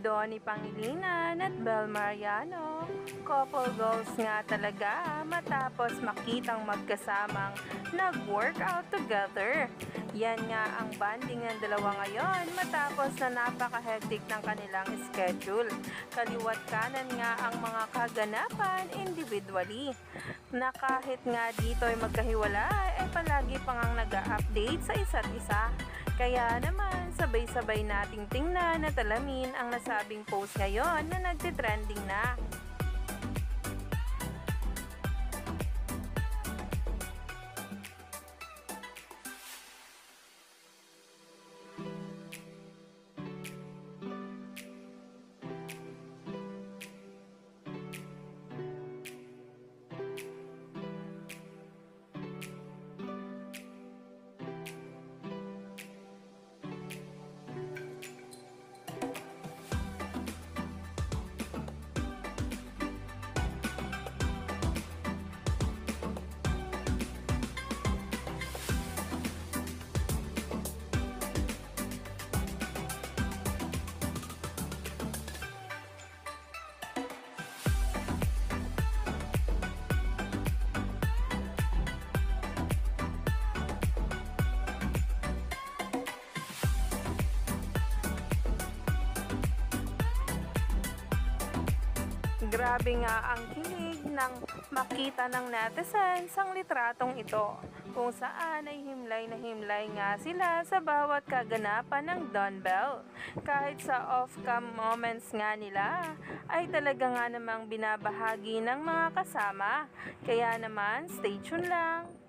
Donnie Pangilinan at Bel Mariano, couple goals nga talaga matapos makitang magkasamang nag-workout together. Yan nga ang banding ng dalawa ngayon matapos na napaka-hectic ng kanilang schedule. Kaliwat kanan nga ang mga kaganapan individually. Na kahit nga dito ay magkahiwalay ay palagi pang ang nag-update sa isa't isa. Kaya naman, sabay-sabay nating tingnan at alamin ang nasabing post ngayon na nagtitrending na. Grabe nga ang kilig nang makita ng netizens ang litratong ito, kung saan ay himlay na himlay nga sila sa bawat kaganapan ng Don Bell. Kahit sa off-cam moments nga nila, ay talaga nga namang binabahagi ng mga kasama. Kaya naman, stay tuned lang!